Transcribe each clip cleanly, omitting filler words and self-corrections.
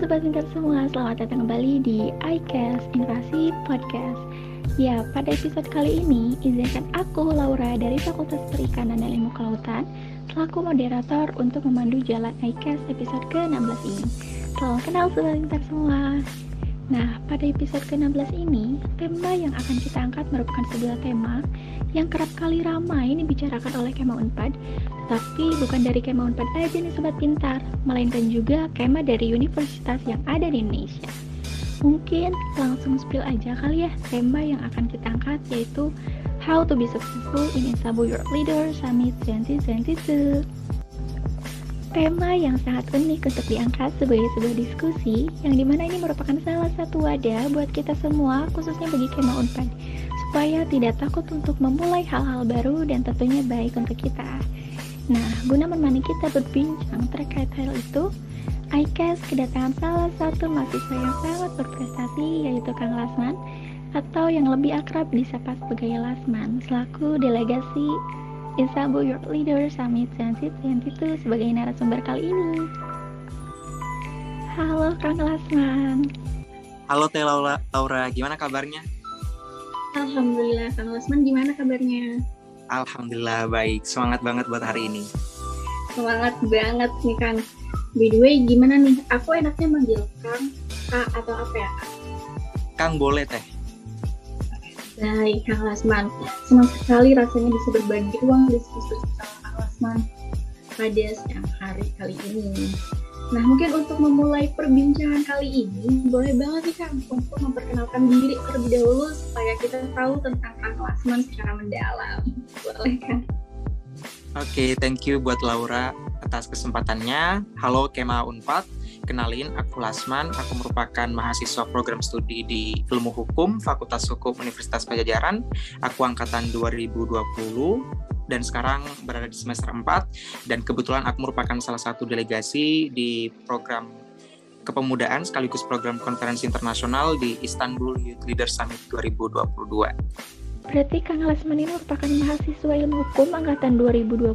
Sobat Pintar semua, selamat datang kembali di iCast Invasi Podcast. Ya, pada episode kali ini, izinkan aku, Laura, dari Fakultas Perikanan dan Ilmu Kelautan, selaku moderator untuk memandu jalan iCast episode ke-16 ini. Salam kenal Sobat Pintar semua. Nah, pada episode ke-16 ini, tema yang akan kita angkat merupakan sebuah tema yang kerap kali ramai dibicarakan oleh Kema Unpad, tetapi bukan dari Kema Unpad aja nih Sobat Pintar, melainkan juga Kema dari universitas yang ada di Indonesia. Mungkin langsung spill aja kali ya tema yang akan kita angkat, yaitu How to be successful in Insabu Your Leader Summit 2022. Tema yang sangat unik untuk diangkat sebagai sebuah diskusi, yang dimana ini merupakan salah satu wadah buat kita semua, khususnya bagi Kema Unpad, supaya tidak takut untuk memulai hal-hal baru dan tentunya baik untuk kita. Nah, guna menemani kita berbincang terkait hal itu, iCast kedatangan salah satu mahasiswa yang sangat berprestasi, yaitu Kang Lasman, atau yang lebih akrab disapa sebagai Lasman, selaku delegasi Insabu Your Leader Summit 2022 sebagai narasumber kali ini. Halo Kang Lasman. Halo Teh Laura, gimana kabarnya? Alhamdulillah, Kang Lasman gimana kabarnya? Alhamdulillah baik, semangat banget buat hari ini. Semangat banget nih Kang. By the way, gimana nih? Aku enaknya manggil Kang, Kak, atau apa ya Kak? Kang boleh Teh. Baik, Kang Lasman. Senang sekali rasanya bisa berbagi ruang diskusi sama Kang Lasman pada siang hari kali ini. Nah, mungkin untuk memulai perbincangan kali ini, boleh banget nih Kang untuk memperkenalkan diri terlebih dahulu supaya kita tahu tentang Kang Lasman secara mendalam. Boleh Kang? Oke, thank you buat Laura atas kesempatannya. Halo Kema Unpad. Kenalin, aku Lasman, aku merupakan mahasiswa program studi di Ilmu Hukum, Fakultas Hukum Universitas Padjadjaran. Aku angkatan 2020 dan sekarang berada di semester 4, dan kebetulan aku merupakan salah satu delegasi di program kepemudaan sekaligus program konferensi internasional di Istanbul Youth Leader Summit 2022. Berarti Kang Lasman ini merupakan mahasiswa Ilmu Hukum angkatan 2020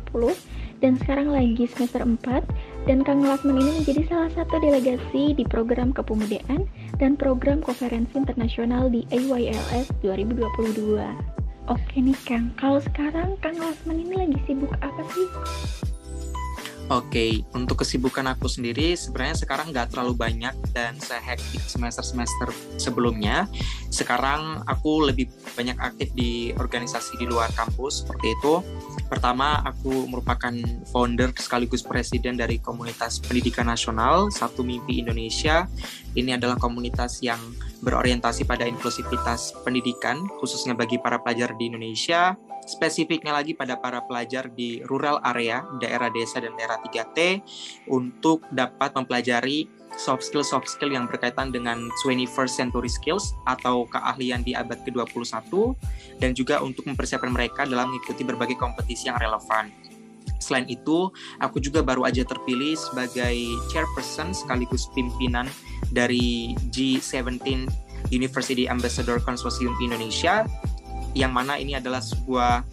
dan sekarang lagi semester 4, dan Kang Lasman ini menjadi salah satu delegasi di program kepemudaan dan program konferensi internasional di AYLS 2022. Oke nih Kang, kalau sekarang Kang Lasman ini lagi sibuk apa sih? Oke, untuk kesibukan aku sendiri sebenarnya sekarang nggak terlalu banyak dan sehektik semester-semester sebelumnya. Sekarang aku lebih banyak aktif di organisasi di luar kampus, seperti itu. Pertama, aku merupakan founder sekaligus presiden dari komunitas pendidikan nasional Satu Mimpi Indonesia. Ini adalah komunitas yang berorientasi pada inklusivitas pendidikan, khususnya bagi para pelajar di Indonesia, spesifiknya lagi pada para pelajar di rural area, daerah desa dan daerah 3T, untuk dapat mempelajari soft skill yang berkaitan dengan 21st century skills atau keahlian di abad ke-21, dan juga untuk mempersiapkan mereka dalam mengikuti berbagai kompetisi yang relevan. Selain itu, aku juga baru aja terpilih sebagai chairperson sekaligus pimpinan dari G17 University Ambassador Consortium Indonesia, yang mana ini adalah sebuah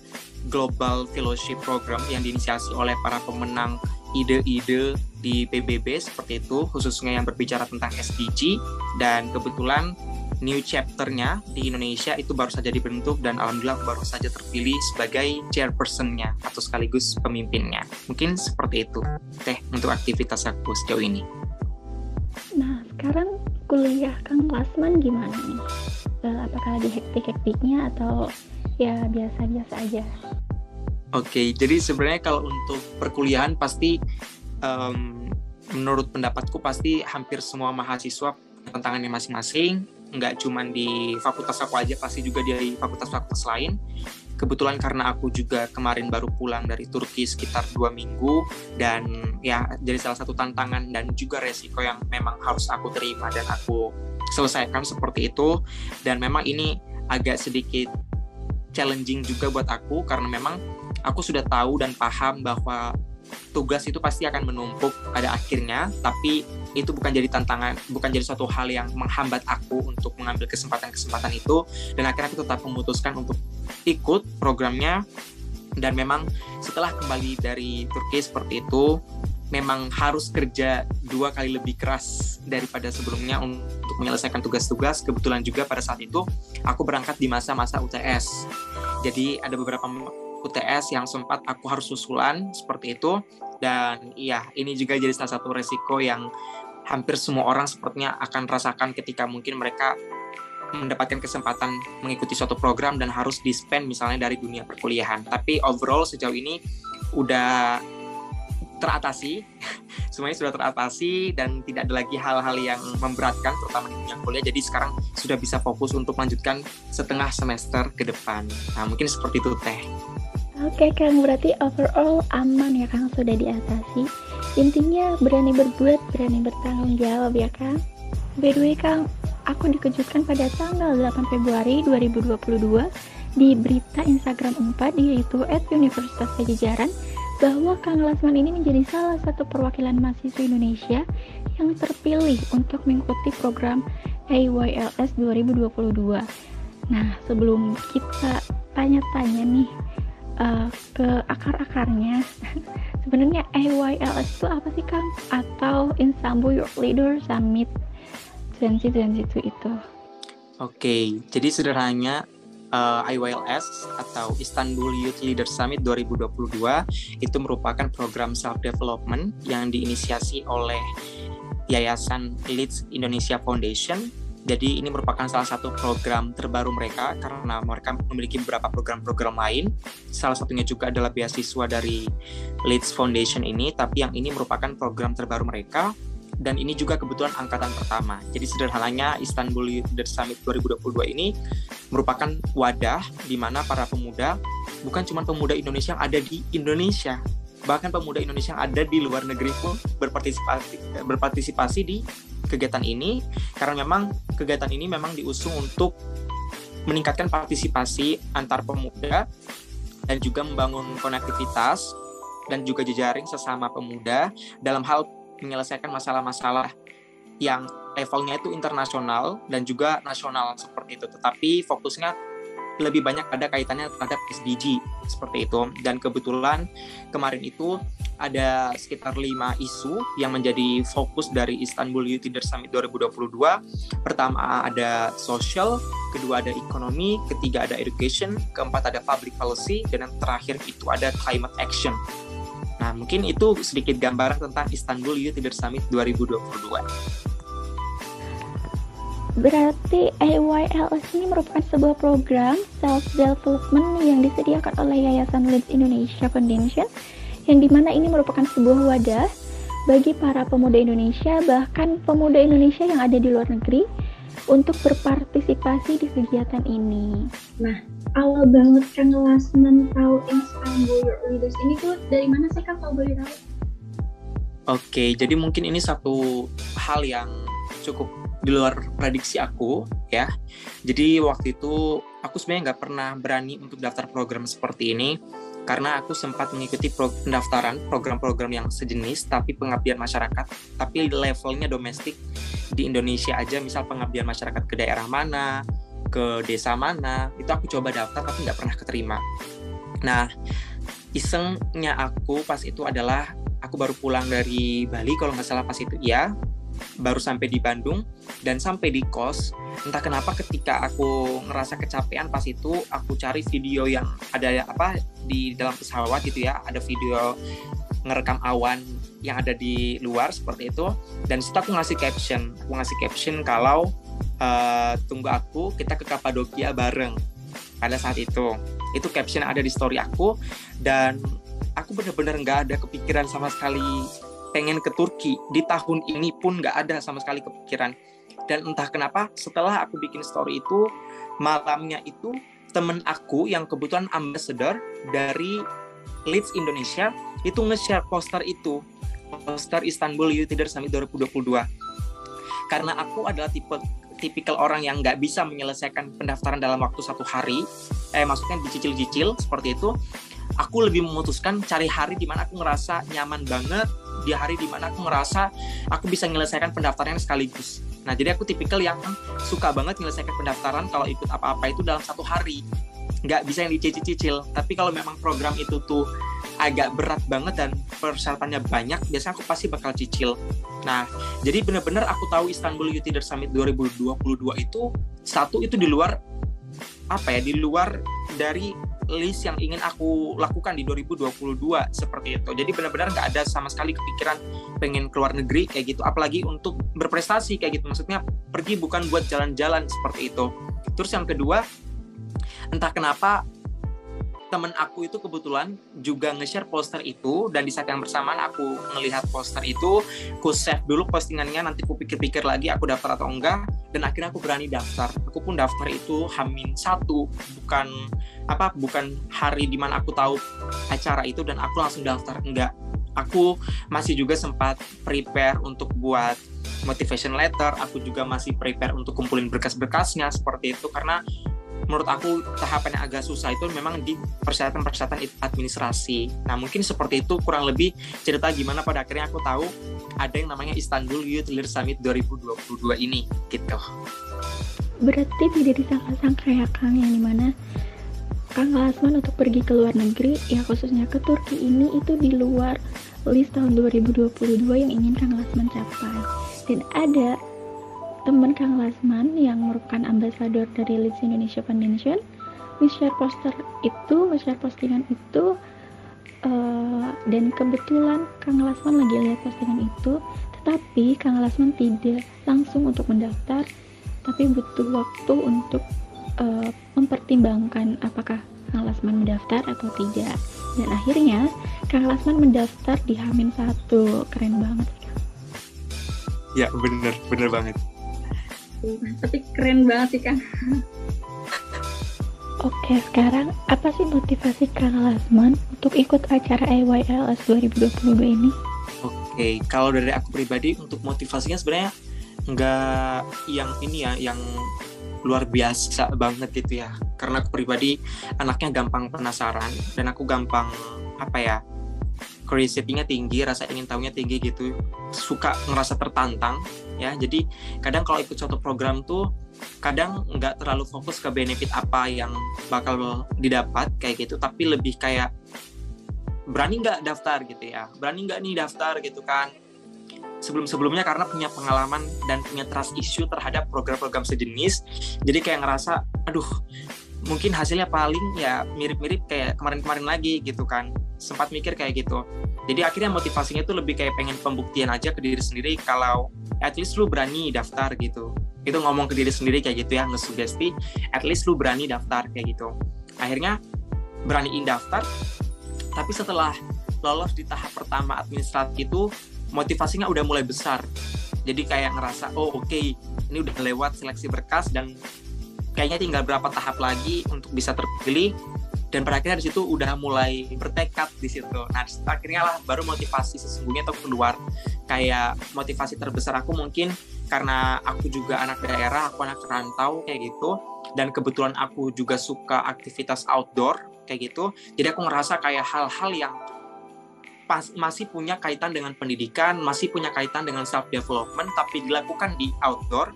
global fellowship program yang diinisiasi oleh para pemenang ide-ide di PBB seperti itu, khususnya yang berbicara tentang SDG, dan kebetulan new chapter-nya di Indonesia itu baru saja dibentuk dan alhamdulillah baru saja terpilih sebagai chairperson-nya atau sekaligus pemimpinnya. Mungkin seperti itu Teh untuk aktivitas aku sejauh ini. Nah, sekarang kuliah Kang Lasman gimana nih? Apakah lagi hektik-hektiknya atau ya biasa-biasa aja? Oke, jadi sebenarnya kalau untuk perkuliahan pasti menurut pendapatku pasti hampir semua mahasiswa tantangannya masing-masing, nggak cuma di fakultas aku aja, pasti juga di fakultas-fakultas lain. Kebetulan karena aku juga kemarin baru pulang dari Turki sekitar 2 minggu, dan ya jadi salah satu tantangan dan juga resiko yang memang harus aku terima dan aku selesaikan seperti itu. Dan memang ini agak sedikit challenging juga buat aku, karena memang aku sudah tahu dan paham bahwa tugas itu pasti akan menumpuk pada akhirnya, tapi itu bukan jadi tantangan, bukan jadi suatu hal yang menghambat aku untuk mengambil kesempatan-kesempatan itu, dan akhirnya aku tetap memutuskan untuk ikut programnya. Dan memang setelah kembali dari Turki seperti itu, memang harus kerja 2 kali lebih keras daripada sebelumnya untuk menyelesaikan tugas-tugas. Kebetulan juga pada saat itu aku berangkat di masa-masa UTS. Jadi ada beberapa UTS yang sempat aku harus susulan seperti itu. Dan iya, ini juga jadi salah satu resiko yang hampir semua orang sepertinya akan rasakan ketika mungkin mereka mendapatkan kesempatan mengikuti suatu program dan harus di-spend misalnya dari dunia perkuliahan. Tapi overall sejauh ini udah teratasi, semuanya sudah teratasi dan tidak ada lagi hal-hal yang memberatkan terutama di dunia kuliah. Jadi sekarang sudah bisa fokus untuk melanjutkan setengah semester ke depan. Nah, mungkin seperti itu Teh. Oke Kang, berarti overall aman ya Kang, sudah diatasi. Intinya berani berbuat, berani bertanggung jawab ya Kang. By the way Kang, aku dikejutkan pada tanggal 8 Februari 2022 di berita Instagram 4 yaitu @Universitas Pajajaran bahwa Kang Lasman ini menjadi salah satu perwakilan mahasiswa Indonesia yang terpilih untuk mengikuti program AYLS 2022. Nah, sebelum kita tanya-tanya nih ke akar-akarnya, sebenarnya AYLS itu apa sih Kang? Atau Istanbul Youth Leader Summit 2022 itu? Oke, jadi sederhananya IYLS atau Istanbul Youth Leader Summit 2022 itu merupakan program self-development yang diinisiasi oleh Yayasan Leeds Indonesia Foundation. Jadi ini merupakan salah satu program terbaru mereka karena mereka memiliki beberapa program-program lain. Salah satunya juga adalah beasiswa dari Leeds Foundation ini, tapi yang ini merupakan program terbaru mereka. Dan ini juga kebetulan angkatan pertama. Jadi sederhananya Istanbul Youth Leader Summit 2022 ini merupakan wadah di mana para pemuda, bukan cuma pemuda Indonesia yang ada di Indonesia, bahkan pemuda Indonesia yang ada di luar negeri pun berpartisipasi di kegiatan ini, karena memang kegiatan ini memang diusung untuk meningkatkan partisipasi antar pemuda dan juga membangun konektivitas dan juga jejaring sesama pemuda dalam hal menyelesaikan masalah-masalah yang levelnya itu internasional dan juga nasional seperti itu. Tetapi fokusnya lebih banyak pada kaitannya terhadap SDG seperti itu. Dan kebetulan kemarin itu ada sekitar 5 isu yang menjadi fokus dari Istanbul Youth Leader Summit 2022. Pertama ada social, kedua ada ekonomi, ketiga ada education, keempat ada public policy, dan yang terakhir itu ada climate action. Nah, mungkin itu sedikit gambaran tentang Istanbul Youth Leader Summit 2022. Berarti AYLS ini merupakan sebuah program self-development yang disediakan oleh Yayasan Leeds Indonesia Foundation, yang dimana ini merupakan sebuah wadah bagi para pemuda Indonesia, bahkan pemuda Indonesia yang ada di luar negeri, untuk berpartisipasi di kegiatan ini. Nah, awal banget Kang Lasman tahu Istanbul Youth Leaders ini tuh dari mana sih Kang, kalau boleh tahu? Oke, jadi mungkin ini satu hal yang cukup di luar prediksi aku ya. Jadi waktu itu aku sebenarnya nggak pernah berani untuk daftar program seperti ini karena aku sempat mengikuti pendaftaran program-program yang sejenis tapi pengabdian masyarakat, tapi levelnya domestik di Indonesia aja, misal pengabdian masyarakat ke daerah mana, ke desa mana, itu aku coba daftar tapi nggak pernah keterima. Nah, isengnya aku pas itu adalah aku baru pulang dari Bali kalau nggak salah pas itu ya, baru sampai di Bandung dan sampai di kos. Entah kenapa ketika aku ngerasa kecapean pas itu, aku cari video yang ada di dalam pesawat gitu ya, ada video ngerekam awan yang ada di luar seperti itu, dan situ aku ngasih caption kalau tunggu aku, kita ke Kapadokia bareng pada saat itu caption ada di story aku, dan aku benar-benar nggak ada kepikiran sama sekali pengen ke Turki. Di tahun ini pun nggak ada sama sekali kepikiran. Dan entah kenapa setelah aku bikin story itu, malamnya itu temen aku yang kebetulan ambassador dari Leeds Indonesia itu nge-share poster Istanbul Youth Leader Summit 2022. Karena aku adalah tipikal orang yang nggak bisa menyelesaikan pendaftaran dalam waktu 1 hari, maksudnya dicicil-cicil seperti itu, aku lebih memutuskan cari hari di mana aku ngerasa nyaman banget, di hari di mana aku ngerasa aku bisa menyelesaikan pendaftaran sekaligus. Nah, jadi aku tipikal yang suka banget menyelesaikan pendaftaran kalau ikut apa-apa itu dalam 1 hari. Nggak bisa yang dicicil-cicil. Tapi kalau memang program itu tuh agak berat banget dan persyaratannya banyak, biasanya aku pasti bakal cicil. Nah, jadi benar-benar aku tahu Istanbul Youth Leader Summit 2022 itu di luar di luar dari list yang ingin aku lakukan di 2022 seperti itu. Jadi benar-benar nggak ada sama sekali kepikiran pengen keluar negeri kayak gitu, apalagi untuk berprestasi kayak gitu. Maksudnya pergi bukan buat jalan-jalan seperti itu. Terus yang kedua, entah kenapa temen aku itu kebetulan juga nge-share poster itu, dan di saat yang bersamaan aku melihat poster itu, aku save dulu postingannya, nanti aku pikir-pikir lagi aku daftar atau enggak, dan akhirnya aku berani daftar. Aku pun daftar itu H-1, bukan hari dimana aku tahu acara itu dan aku langsung daftar, enggak. Aku masih juga sempat prepare untuk buat motivation letter, aku juga masih prepare untuk kumpulin berkas-berkasnya seperti itu, karena menurut aku tahapan yang agak susah itu memang di persyaratan administrasi. Nah, mungkin seperti itu kurang lebih cerita gimana pada akhirnya aku tahu ada yang namanya Istanbul Youth Leader Summit 2022 ini gitu. Berarti tidak disangka-sangka ya Kang, yang dimana Kang Lasman untuk pergi ke luar negeri, ya khususnya ke Turki ini, itu di luar list tahun 2022 yang ingin Kang Lasman capai. Dan ada teman Kang Lasman yang merupakan ambasador dari Leeds Indonesia Foundation nge-share postingan itu, dan kebetulan Kang Lasman lagi lihat postingan itu, tetapi Kang Lasman tidak langsung untuk mendaftar, tapi butuh waktu untuk mempertimbangkan apakah Kang Lasman mendaftar atau tidak. Dan akhirnya Kang Lasman mendaftar di H-1. Keren banget. Ya, bener banget. Tapi keren banget sih Kang. Oke, sekarang apa sih motivasi Kang Lasman untuk ikut acara EYLS 2022 ini? Oke, kalau dari aku pribadi untuk motivasinya sebenarnya nggak yang ini ya, yang luar biasa banget gitu ya. Karena aku pribadi anaknya gampang penasaran dan aku gampang curiosity-nya tinggi, rasa ingin tahunya tinggi gitu, suka ngerasa tertantang ya. Jadi kadang kalau ikut suatu program tuh kadang nggak terlalu fokus ke benefit apa yang bakal didapat kayak gitu, tapi lebih kayak berani nggak daftar gitu ya, berani nggak nih daftar gitu kan. Sebelum-sebelumnya karena punya pengalaman dan punya trust issue terhadap program-program sejenis, jadi kayak ngerasa aduh mungkin hasilnya paling ya mirip-mirip kayak kemarin-kemarin lagi gitu kan, sempat mikir kayak gitu. Jadi akhirnya motivasinya itu lebih kayak pengen pembuktian aja ke diri sendiri kalau at least lu berani daftar gitu. Itu ngomong ke diri sendiri kayak gitu ya, ngesugesti at least lu berani daftar kayak gitu. Akhirnya beraniin daftar, tapi setelah lolos di tahap pertama administratif itu motivasinya udah mulai besar. Jadi kayak ngerasa oke, ini udah lewat seleksi berkas dan kayaknya tinggal berapa tahap lagi untuk bisa terpilih, dan pada akhirnya di situ udah mulai bertekad di situ. Nah, akhirnya lah baru motivasi sesungguhnya itu keluar. Kayak motivasi terbesar aku mungkin karena aku juga anak daerah, aku anak rantau kayak gitu, dan kebetulan aku juga suka aktivitas outdoor kayak gitu. Jadi aku ngerasa kayak hal-hal yang masih punya kaitan dengan pendidikan, masih punya kaitan dengan self development, tapi dilakukan di outdoor,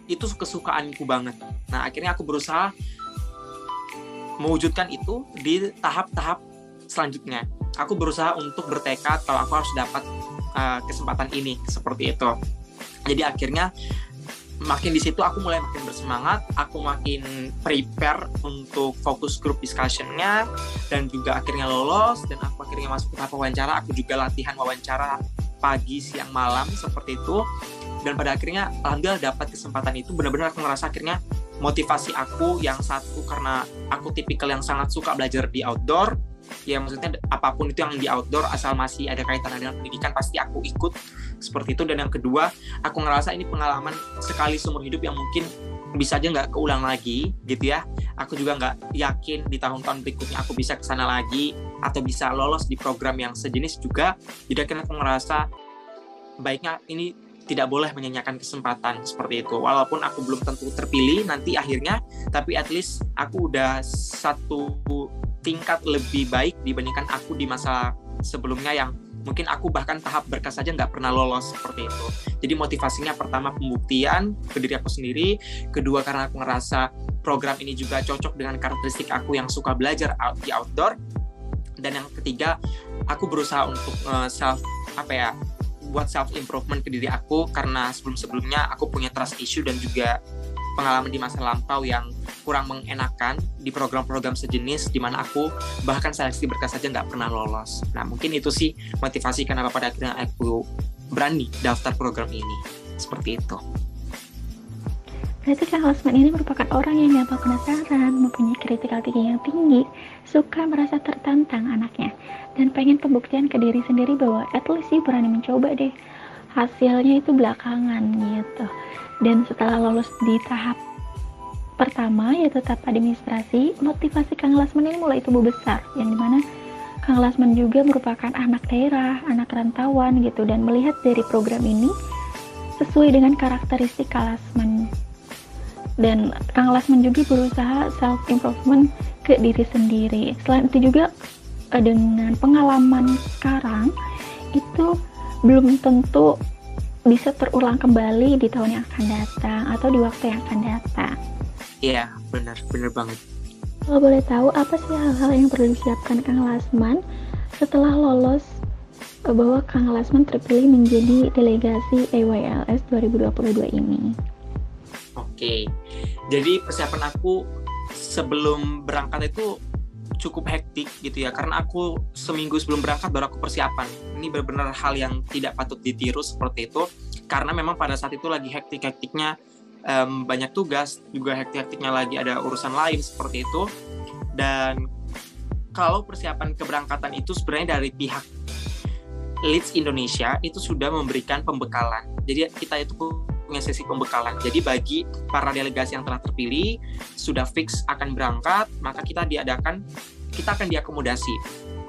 itu kesukaanku banget. Nah, akhirnya aku berusaha mewujudkan itu di tahap-tahap selanjutnya. Aku berusaha untuk bertekad kalau aku harus dapat kesempatan ini, seperti itu. Jadi akhirnya makin di situ aku mulai makin bersemangat, aku makin prepare untuk fokus group discussion-nya, dan juga akhirnya lolos, dan aku akhirnya masuk ke tahap wawancara. Aku juga latihan wawancara pagi, siang, malam, seperti itu. Dan pada akhirnya alhamdulillah dapat kesempatan itu. Benar-benar aku ngerasa akhirnya motivasi aku yang satu karena aku tipikal yang sangat suka belajar di outdoor. Ya maksudnya apapun itu yang di outdoor asal masih ada kaitan dengan pendidikan pasti aku ikut seperti itu. Dan yang kedua, aku ngerasa ini pengalaman sekali seumur hidup yang mungkin bisa aja nggak keulang lagi gitu ya. Aku juga nggak yakin di tahun-tahun berikutnya aku bisa kesana lagi atau bisa lolos di program yang sejenis juga. Jadi akhirnya aku ngerasa baiknya ini tidak boleh menyanyiakan kesempatan seperti itu. Walaupun aku belum tentu terpilih nanti akhirnya, tapi at least aku udah satu tingkat lebih baik dibandingkan aku di masa sebelumnya yang mungkin aku bahkan tahap berkas saja nggak pernah lolos seperti itu. Jadi motivasinya pertama pembuktian ke diri aku sendiri, kedua karena aku ngerasa program ini juga cocok dengan karakteristik aku yang suka belajar di outdoor, Dan yang ketiga, aku berusaha untuk buat self improvement ke diri aku, karena sebelumnya aku punya trust issue dan juga pengalaman di masa lampau yang kurang mengenakan di program-program sejenis, di mana aku bahkan seleksi berkas saja nggak pernah lolos. Nah, mungkin itu sih motivasi kenapa pada akhirnya aku berani daftar program ini. Seperti itu. Berarti Kang Lasman ini merupakan orang yang gampang penasaran, mempunyai critical thinking yang tinggi, suka merasa tertantang anaknya, dan pengen pembuktian ke diri sendiri bahwa at least sih berani mencoba deh. Hasilnya itu belakangan gitu. Dan setelah lolos di tahap pertama, yaitu tahap administrasi, motivasi Kang Lasman ini mulai tumbuh besar, yang dimana Kang Lasman juga merupakan anak daerah, anak rantauan gitu, dan melihat dari program ini sesuai dengan karakteristik Kang Lasman. Dan Kang Lasman juga berusaha self improvement ke diri sendiri. Selain itu juga dengan pengalaman sekarang itu belum tentu bisa terulang kembali di tahun yang akan datang atau di waktu yang akan datang. Iya, benar banget. Kalau boleh tahu, apa sih hal-hal yang perlu disiapkan Kang Lasman setelah lolos, bahwa Kang Lasman terpilih menjadi delegasi EYLS 2022 ini? Oke, jadi persiapan aku sebelum berangkat itu cukup hektik gitu ya, karena aku seminggu sebelum berangkat baru aku persiapan. Ini benar-benar hal yang tidak patut ditiru seperti itu, karena memang pada saat itu lagi hektik-hektiknya, banyak tugas, juga hektik-hektiknya lagi ada urusan lain seperti itu. Dan kalau persiapan keberangkatan itu sebenarnya dari pihak Leeds Indonesia itu sudah memberikan pembekalan. Jadi kita itu punya sesi pembekalan. Jadi bagi para delegasi yang telah terpilih sudah fix akan berangkat, maka kita akan diakomodasi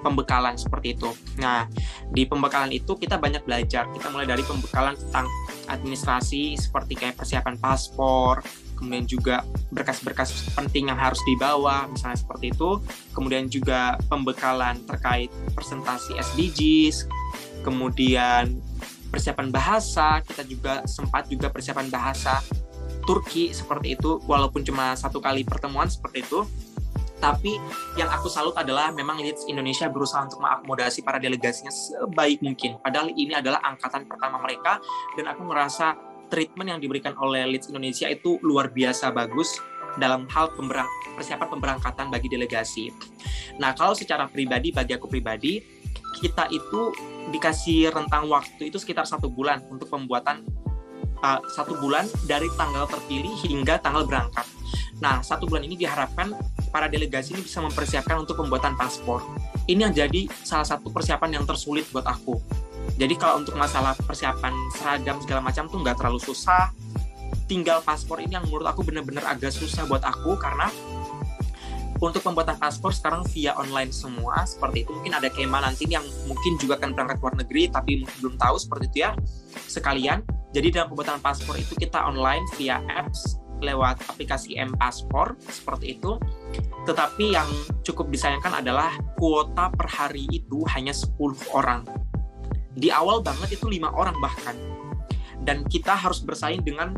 pembekalan seperti itu. Nah, di pembekalan itu kita banyak belajar. Kita mulai dari pembekalan tentang administrasi seperti kayak persiapan paspor, kemudian juga berkas-berkas penting yang harus dibawa, misalnya seperti itu. Kemudian juga pembekalan terkait presentasi SDGs, kemudian persiapan bahasa, kita juga sempat persiapan bahasa Turki seperti itu, walaupun cuma 1 kali pertemuan seperti itu. Tapi yang aku salut adalah memang Leeds Indonesia berusaha untuk mengakomodasi para delegasinya sebaik mungkin. Padahal ini adalah angkatan pertama mereka, dan aku ngerasa treatment yang diberikan oleh Leeds Indonesia itu luar biasa bagus dalam hal persiapan pemberangkatan bagi delegasi. Nah, kalau secara pribadi, bagi aku pribadi, kita itu dikasih rentang waktu itu sekitar 1 bulan untuk pembuatan 1 bulan dari tanggal terpilih hingga tanggal berangkat. Nah, 1 bulan ini diharapkan para delegasi ini bisa mempersiapkan untuk pembuatan paspor. Ini yang jadi salah satu persiapan yang tersulit buat aku. Jadi kalau untuk masalah persiapan seragam segala macam tuh nggak terlalu susah. Tinggal paspor ini yang menurut aku benar-benar agak susah buat aku, karena untuk pembuatan paspor sekarang via online semua seperti itu. Mungkin ada Kema nanti yang mungkin juga akan berangkat ke luar negeri tapi mungkin belum tahu seperti itu ya sekalian. Jadi dalam pembuatan paspor itu kita online via apps lewat aplikasi M-Paspor seperti itu. Tetapi yang cukup disayangkan adalah kuota per hari itu hanya 10 orang. Di awal banget itu 5 orang bahkan. Dan kita harus bersaing dengan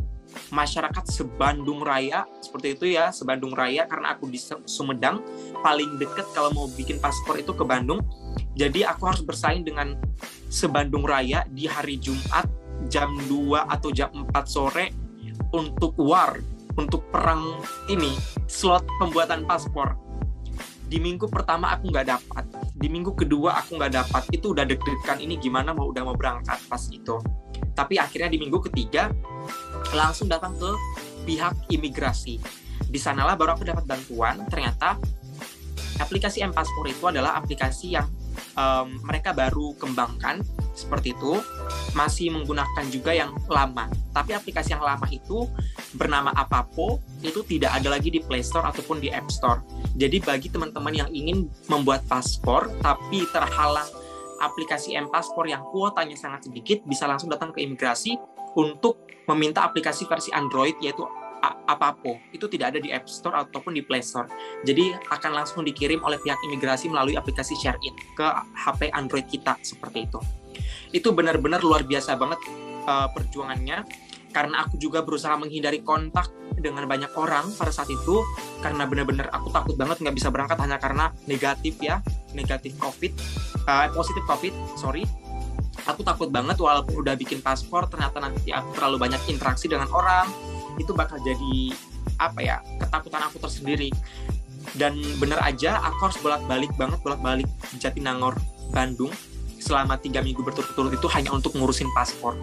masyarakat se-Bandung Raya seperti itu ya, se-Bandung Raya, karena aku di Sumedang, paling dekat kalau mau bikin paspor itu ke Bandung. Jadi aku harus bersaing dengan se-Bandung Raya di hari Jumat jam 2 atau jam 4 sore untuk untuk perang ini, slot pembuatan paspor. Di minggu pertama aku nggak dapat, di minggu kedua aku nggak dapat. Itu udah deg-degan, ini gimana udah mau berangkat pas itu. Tapi akhirnya di minggu ketiga langsung datang ke pihak imigrasi. Di sanalah baru aku dapat bantuan. Ternyata aplikasi M-Paspor itu adalah aplikasi yang mereka baru kembangkan seperti itu, masih menggunakan juga yang lama. Tapi aplikasi yang lama itu bernama Apapo, itu tidak ada lagi di Play Store ataupun di App Store. Jadi bagi teman-teman yang ingin membuat paspor tapi terhalang aplikasi M-Paspor yang kuotanya sangat sedikit, bisa langsung datang ke imigrasi untuk meminta aplikasi versi Android, yaitu Apapo. Itu tidak ada di App Store ataupun di Play Store. Jadi akan langsung dikirim oleh pihak imigrasi melalui aplikasi ShareIt ke HP Android kita seperti itu. Itu benar-benar luar biasa banget perjuangannya, karena aku juga berusaha menghindari kontak dengan banyak orang pada saat itu, karena benar-benar aku takut banget nggak bisa berangkat hanya karena negatif ya. positif COVID, aku takut banget walaupun udah bikin paspor, ternyata nanti aku terlalu banyak interaksi dengan orang, itu bakal jadi ketakutan aku tersendiri. Dan bener aja aku harus bolak-balik Jatinangor Bandung selama 3 minggu berturut-turut itu hanya untuk ngurusin paspor.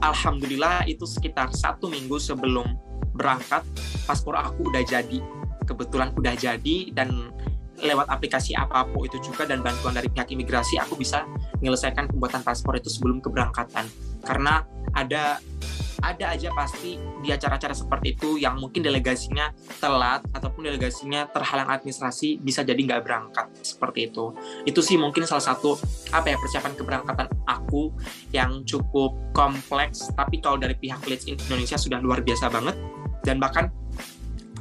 Alhamdulillah itu sekitar 1 minggu sebelum berangkat paspor aku udah jadi, kebetulan udah jadi, dan lewat aplikasi apapun itu juga dan bantuan dari pihak imigrasi aku bisa menyelesaikan pembuatan paspor itu sebelum keberangkatan. Karena ada aja pasti di acara-acara seperti itu yang mungkin delegasinya telat ataupun delegasinya terhalang administrasi, bisa jadi nggak berangkat seperti itu. Itu sih mungkin salah satu persiapan keberangkatan aku yang cukup kompleks, tapi kalau dari pihak Leeds Indonesia sudah luar biasa banget, dan bahkan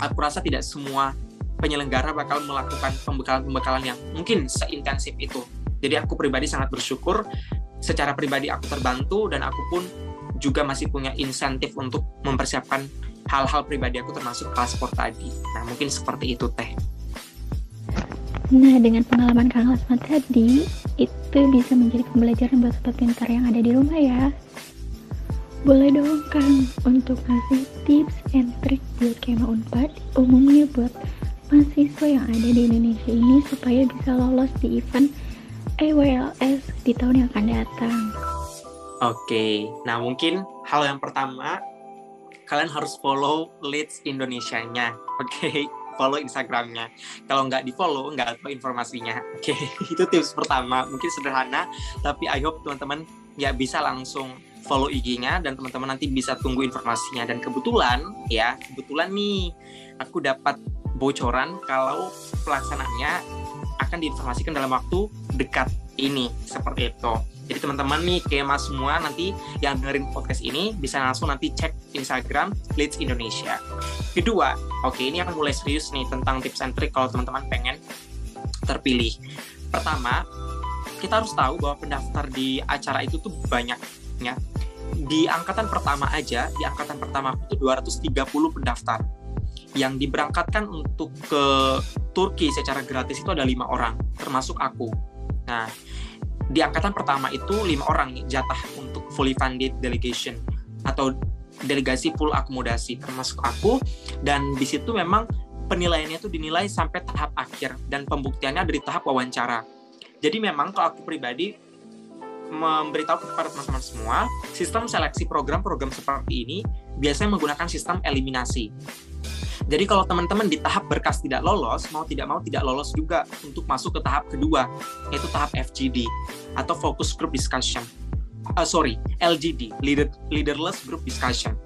aku rasa tidak semua penyelenggara bakal melakukan pembekalan yang mungkin seintensif itu. Jadi aku pribadi sangat bersyukur, secara pribadi aku terbantu, dan aku pun juga masih punya insentif untuk mempersiapkan hal-hal pribadi aku termasuk paspor tadi. Nah, mungkin seperti itu, Teh. Nah, dengan pengalaman Kang Lasma tadi, itu bisa menjadi pembelajaran buat sobat pintar yang ada di rumah ya. Boleh dong Kang untuk ngasih tips and trick buat Kema Unpad, umumnya buat mahasiswa yang ada di Indonesia ini supaya bisa lolos di event EWLS di tahun yang akan datang. Oke, nah mungkin hal yang pertama, kalian harus follow Leeds Indonesia-nya. Oke, follow Instagramnya. Kalau nggak di-follow, nggak tahu informasinya. Oke, itu tips pertama. Mungkin sederhana, tapi I hope teman-teman ya bisa langsung follow IG-nya dan teman-teman nanti bisa tunggu informasinya. Dan kebetulan nih, aku dapat bocoran kalau pelaksanaannya akan diinformasikan dalam waktu dekat ini, seperti itu. Jadi teman-teman nih, Kema semua nanti yang dengerin podcast ini bisa langsung nanti cek Instagram Leeds Indonesia. Kedua, ini akan mulai serius nih tentang tips and trick kalau teman-teman pengen terpilih. Pertama, kita harus tahu bahwa pendaftar di acara itu tuh banyak ya. Di angkatan pertama aku tuh 230 pendaftar. Yang diberangkatkan untuk ke Turki secara gratis itu ada 5 orang, termasuk aku. Nah, di angkatan pertama itu 5 orang jatah untuk fully funded delegation atau delegasi full akomodasi, termasuk aku. Dan di situ memang penilaiannya itu dinilai sampai tahap akhir dan pembuktiannya dari tahap wawancara. Jadi memang kalau aku pribadi memberitahu kepada teman-teman semua, sistem seleksi program-program seperti ini biasanya menggunakan sistem eliminasi. Jadi kalau teman-teman di tahap berkas tidak lolos, mau tidak lolos juga untuk masuk ke tahap kedua, yaitu tahap FGD atau Focus Group Discussion. LGD, Leaderless Group Discussion.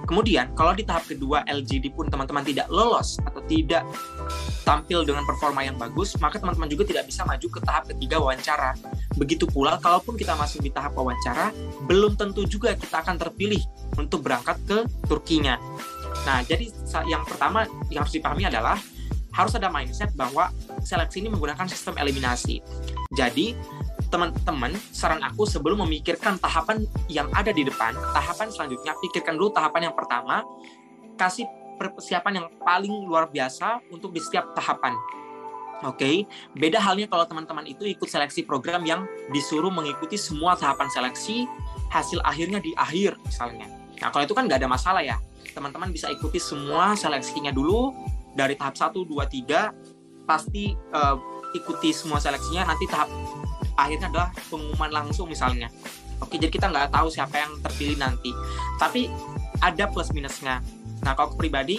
Kemudian kalau di tahap kedua LGD pun teman-teman tidak lolos atau tidak tampil dengan performa yang bagus, maka teman-teman juga tidak bisa maju ke tahap ketiga wawancara. Begitu pula kalaupun kita masuk di tahap wawancara, belum tentu juga kita akan terpilih untuk berangkat ke Turkinya. Nah, jadi yang pertama yang harus dipahami adalah harus ada mindset bahwa seleksi ini menggunakan sistem eliminasi. Jadi, teman-teman, saran aku sebelum memikirkan tahapan yang ada di depan, tahapan selanjutnya, pikirkan dulu tahapan yang pertama, kasih persiapan yang paling luar biasa untuk di setiap tahapan. Oke, beda halnya kalau teman-teman itu ikut seleksi program yang disuruh mengikuti semua tahapan seleksi, hasil akhirnya di akhir misalnya. Nah, kalau itu kan nggak ada masalah ya. Teman-teman bisa ikuti semua seleksinya dulu dari tahap 1, 2, 3 pasti ikuti semua seleksinya, nanti tahap akhirnya adalah pengumuman langsung misalnya. Oke, jadi kita nggak tahu siapa yang terpilih nanti, tapi ada plus minusnya. Nah, kalau aku pribadi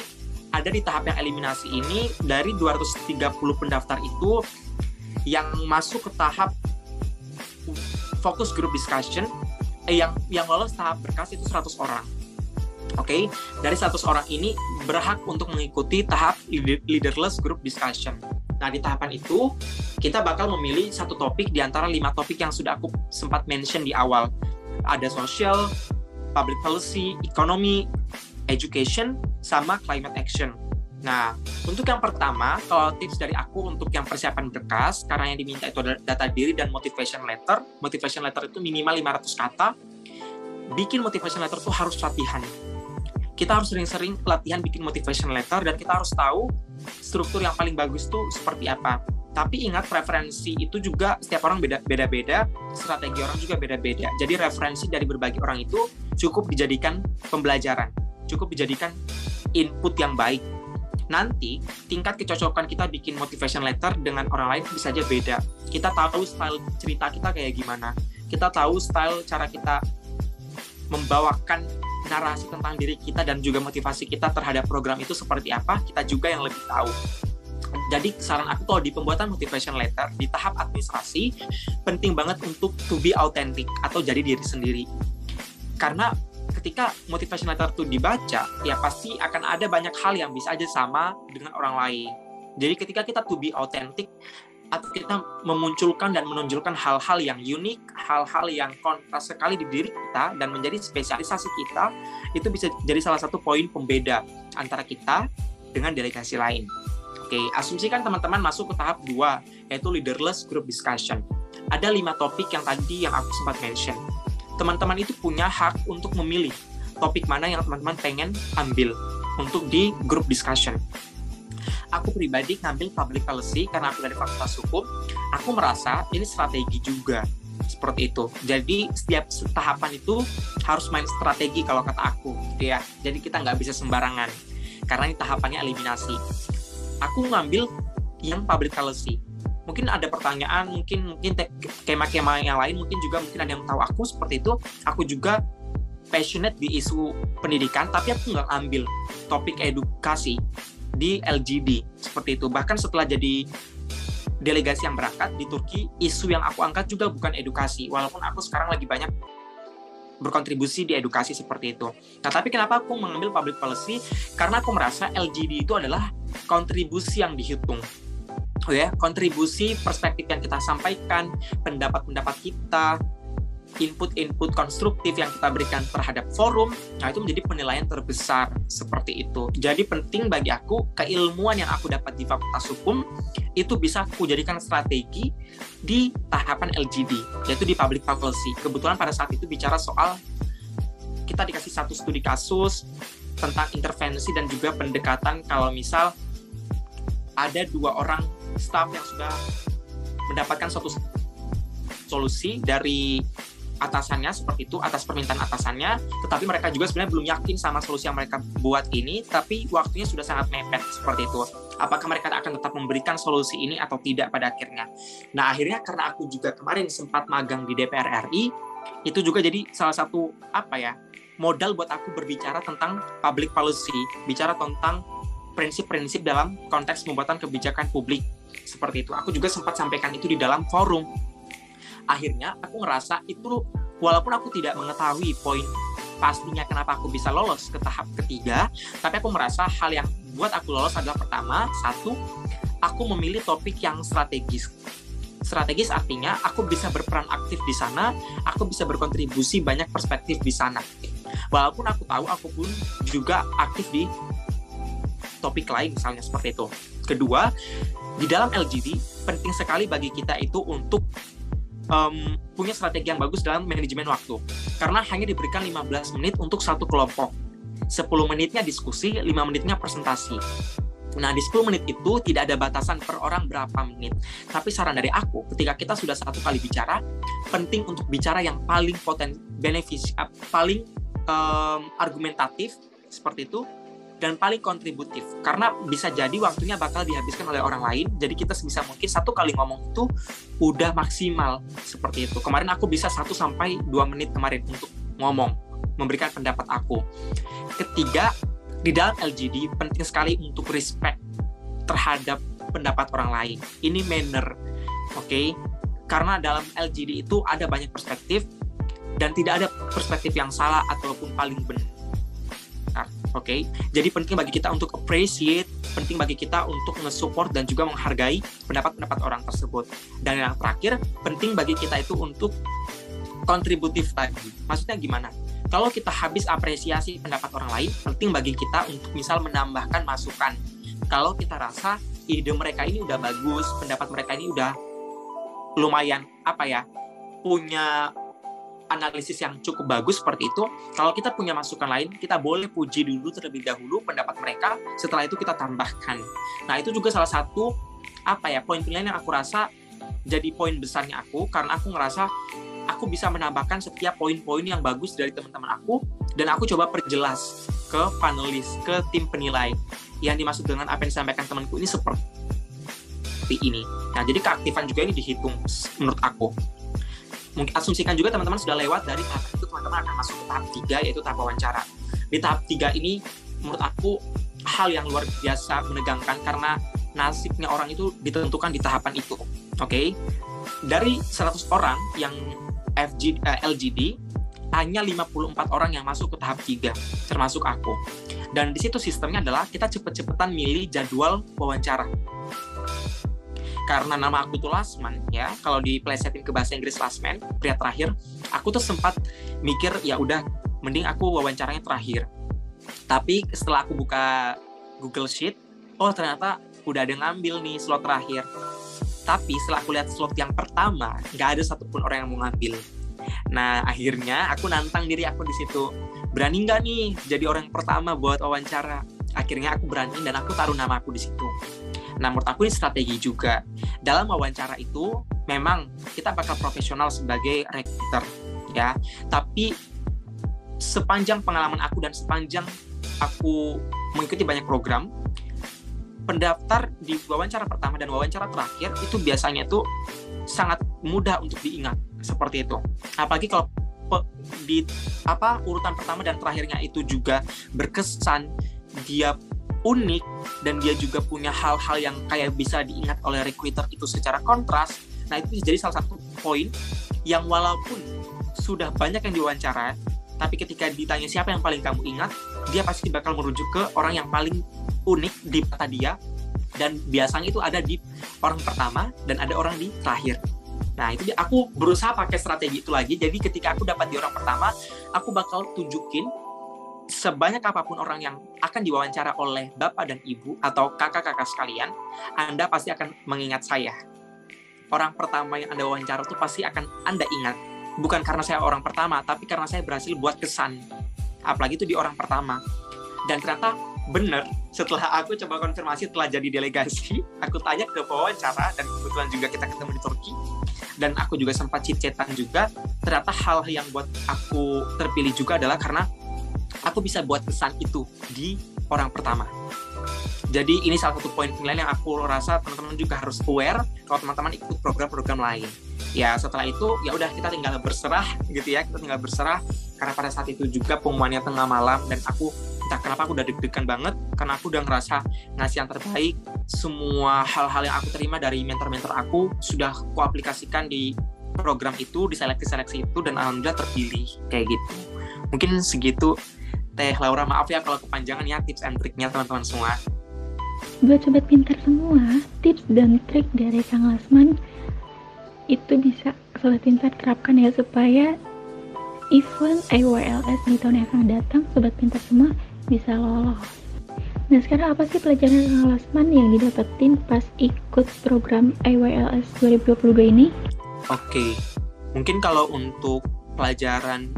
ada di tahap yang eliminasi ini, dari 230 pendaftar itu yang masuk ke tahap Focus Group Discussion, yang lolos tahap berkas itu 100 orang. Oke, dari 100 orang ini berhak untuk mengikuti tahap Leaderless Group Discussion. Nah, di tahapan itu, kita bakal memilih satu topik di antara 5 topik yang sudah aku sempat mention di awal. Ada social, public policy, economy, education, sama climate action. Nah, untuk yang pertama, kalau tips dari aku untuk yang persiapan berkas, karena yang diminta itu adalah data diri dan motivation letter. Motivation letter itu minimal 500 kata. Bikin motivation letter itu harus latihan. Kita harus sering-sering latihan bikin motivation letter, dan kita harus tahu struktur yang paling bagus itu seperti apa. Tapi ingat, preferensi itu juga setiap orang beda-beda, strategi orang juga beda-beda. Jadi referensi dari berbagai orang itu cukup dijadikan pembelajaran, cukup dijadikan input yang baik. Nanti tingkat kecocokan kita bikin motivation letter dengan orang lain bisa aja beda. Kita tahu style cerita kita kayak gimana, kita tahu style cara kita membawakan narasi tentang diri kita dan juga motivasi kita terhadap program itu seperti apa, kita juga yang lebih tahu. Jadi saran aku kalau di pembuatan motivation letter di tahap administrasi, penting banget untuk to be authentic atau jadi diri sendiri. Karena ketika motivation letter itu dibaca, ya pasti akan ada banyak hal yang bisa aja sama dengan orang lain. Jadi ketika kita to be authentic, atau kita memunculkan dan menonjolkan hal-hal yang unik, hal-hal yang kontras sekali di diri kita dan menjadi spesialisasi kita, itu bisa jadi salah satu poin pembeda antara kita dengan delegasi lain. Oke, asumsikan teman-teman masuk ke tahap 2, yaitu leaderless group discussion. Ada 5 topik yang tadi yang aku sempat mention. Teman-teman itu punya hak untuk memilih topik mana yang teman-teman pengen ambil untuk di group discussion. Aku pribadi ngambil public policy karena aku dari Fakultas Hukum. Aku merasa ini strategi juga, seperti itu. Jadi setiap tahapan itu harus main strategi kalau kata aku, gitu ya. Jadi kita nggak bisa sembarangan, karena ini tahapannya eliminasi. Aku ngambil yang public policy. Mungkin ada pertanyaan, mungkin kema-kema yang lain, mungkin ada yang tahu aku seperti itu. Aku juga passionate di isu pendidikan, tapi aku nggak ambil topik edukasi di LGD seperti itu. Bahkan setelah jadi delegasi yang berangkat di Turki, isu yang aku angkat juga bukan edukasi, walaupun aku sekarang lagi banyak berkontribusi di edukasi seperti itu. Nah, tapi kenapa aku mengambil public policy? Karena aku merasa LGD itu adalah kontribusi yang dihitung. Oh ya, kontribusi perspektif yang kita sampaikan, pendapat-pendapat kita, input-input konstruktif yang kita berikan terhadap forum, nah itu menjadi penilaian terbesar seperti itu. Jadi penting bagi aku, keilmuan yang aku dapat di Fakultas Hukum itu bisa aku jadikan strategi di tahapan LGD, yaitu di public policy. Kebetulan pada saat itu bicara soal kita dikasih satu studi kasus tentang intervensi dan juga pendekatan kalau misal ada 2 orang staf yang sudah mendapatkan suatu solusi dari atasannya seperti itu, atas permintaan atasannya, tetapi mereka juga sebenarnya belum yakin sama solusi yang mereka buat ini, tapi waktunya sudah sangat mepet seperti itu. Apakah mereka akan tetap memberikan solusi ini atau tidak pada akhirnya? Nah, akhirnya karena aku juga kemarin sempat magang di DPR RI, itu juga jadi salah satu modal buat aku berbicara tentang public policy, bicara tentang prinsip-prinsip dalam konteks pembuatan kebijakan publik seperti itu. Aku juga sempat sampaikan itu di dalam forum. Akhirnya aku ngerasa itu, walaupun aku tidak mengetahui poin pastinya kenapa aku bisa lolos ke tahap ketiga, tapi aku merasa hal yang buat aku lolos adalah pertama, satu, aku memilih topik yang strategis. Strategis artinya aku bisa berperan aktif di sana, aku bisa berkontribusi banyak perspektif di sana. Walaupun aku tahu aku pun juga aktif di topik lain misalnya seperti itu. Kedua, di dalam LGD penting sekali bagi kita itu untuk punya strategi yang bagus dalam manajemen waktu. Karena hanya diberikan 15 menit untuk satu kelompok. 10 menitnya diskusi, 5 menitnya presentasi. Nah, di 10 menit itu tidak ada batasan per orang berapa menit. Tapi saran dari aku, ketika kita sudah satu kali bicara, penting untuk bicara yang paling paling argumentatif, seperti itu, dan paling kontributif. Karena bisa jadi waktunya bakal dihabiskan oleh orang lain, jadi kita sebisa mungkin satu kali ngomong itu udah maksimal, seperti itu. Kemarin aku bisa 1-2 menit kemarin untuk ngomong, memberikan pendapat aku. Ketiga, di dalam LGD penting sekali untuk respect terhadap pendapat orang lain. Ini manner, oke? Karena dalam LGD itu ada banyak perspektif dan tidak ada perspektif yang salah ataupun paling benar. Oke, jadi penting bagi kita untuk appreciate, penting bagi kita untuk nge-support dan juga menghargai pendapat-pendapat orang tersebut. Dan yang terakhir, penting bagi kita itu untuk kontributif lagi. Maksudnya gimana? Kalau kita habis apresiasi pendapat orang lain, penting bagi kita untuk misal menambahkan masukan. Kalau kita rasa ide mereka ini udah bagus, pendapat mereka ini udah lumayan punya analisis yang cukup bagus seperti itu. Kalau kita punya masukan lain, kita boleh puji dulu terlebih dahulu pendapat mereka, setelah itu kita tambahkan. Nah, itu juga salah satu poin penilaian yang aku rasa jadi poin besarnya aku, karena aku ngerasa aku bisa menambahkan setiap poin-poin yang bagus dari teman-teman aku, dan aku coba perjelas ke panelis, ke tim penilai. Yang dimaksud dengan apa yang disampaikan temanku ini seperti ini. Nah, jadi keaktifan juga ini dihitung menurut aku. Mungkin asumsikan juga teman-teman sudah lewat dari tahap itu, teman-teman akan masuk ke tahap 3, yaitu tahap wawancara. Di tahap 3 ini menurut aku hal yang luar biasa menegangkan, karena nasibnya orang itu ditentukan di tahapan itu. Oke? Dari 100 orang yang LGD, hanya 54 orang yang masuk ke tahap 3, termasuk aku. Dan di situ sistemnya adalah kita cepet-cepetan milih jadwal wawancara. Karena nama aku tuh Lasman, ya, kalau diplesetin ke bahasa Inggris Lasman, pria terakhir, aku tuh sempat mikir, ya udah, mending aku wawancaranya terakhir. Tapi setelah aku buka Google Sheet, oh ternyata udah ada yang ngambil nih slot terakhir. Tapi setelah aku lihat slot yang pertama, nggak ada satupun orang yang mau ngambil. Nah, akhirnya aku nantang diri aku di situ. Berani nggak nih jadi orang pertama buat wawancara? Akhirnya aku berani dan aku taruh nama aku di situ. Nah, menurut aku ini strategi juga. Dalam wawancara itu, memang kita bakal profesional sebagai recruiter, ya. Tapi sepanjang pengalaman aku dan sepanjang aku mengikuti banyak program, pendaftar di wawancara pertama dan wawancara terakhir itu biasanya tuh sangat mudah untuk diingat, seperti itu. Apalagi kalau di urutan pertama dan terakhirnya itu juga berkesan, dia unik, dan dia juga punya hal-hal yang kayak bisa diingat oleh recruiter itu secara kontras. Nah, itu jadi salah satu poin yang walaupun sudah banyak yang diwawancara, tapi ketika ditanya siapa yang paling kamu ingat, dia pasti bakal merujuk ke orang yang paling unik di mata dia, dan biasanya itu ada di orang pertama dan ada orang di terakhir. Nah, itu aku berusaha pakai strategi itu lagi. Jadi ketika aku dapat di orang pertama, aku bakal tunjukin sebanyak apapun orang yang akan diwawancara oleh bapak dan ibu atau kakak-kakak sekalian, Anda pasti akan mengingat saya. Orang pertama yang Anda wawancara itu pasti akan Anda ingat. Bukan karena saya orang pertama, tapi karena saya berhasil buat kesan. Apalagi itu di orang pertama. Dan ternyata benar, setelah aku coba konfirmasi setelah jadi delegasi, aku tanya ke pewawancara, dan kebetulan juga kita ketemu di Turki, dan aku juga sempat chit-chatan juga. Ternyata hal yang buat aku terpilih juga adalah karena aku bisa buat kesan itu di orang pertama. Jadi ini salah satu poin penilaian yang aku rasa teman-teman juga harus aware kalau teman-teman ikut program-program lain. Ya, setelah itu ya udah kita tinggal berserah gitu ya, kita tinggal berserah, karena pada saat itu juga pengumumannya tengah malam, dan aku entah kenapa aku udah deg-degan banget, karena aku udah ngerasa ngasih yang terbaik. Semua hal-hal yang aku terima dari mentor-mentor aku sudah aku aplikasikan di program itu, di seleksi-seleksi itu, dan alhamdulillah terpilih kayak gitu. Mungkin segitu Teh Laura, maaf ya kalau kepanjangan ya tips and triknya teman-teman semua. Buat sobat pintar semua, tips dan trik dari Kang Lasman itu bisa sobat pintar terapkan ya, supaya event IWLS di tahun yang akan datang sobat pintar semua bisa lolos. Nah, sekarang apa sih pelajaran Kang Lasman yang didapetin pas ikut program IWLS 2022 ini? Oke, mungkin kalau untuk pelajaran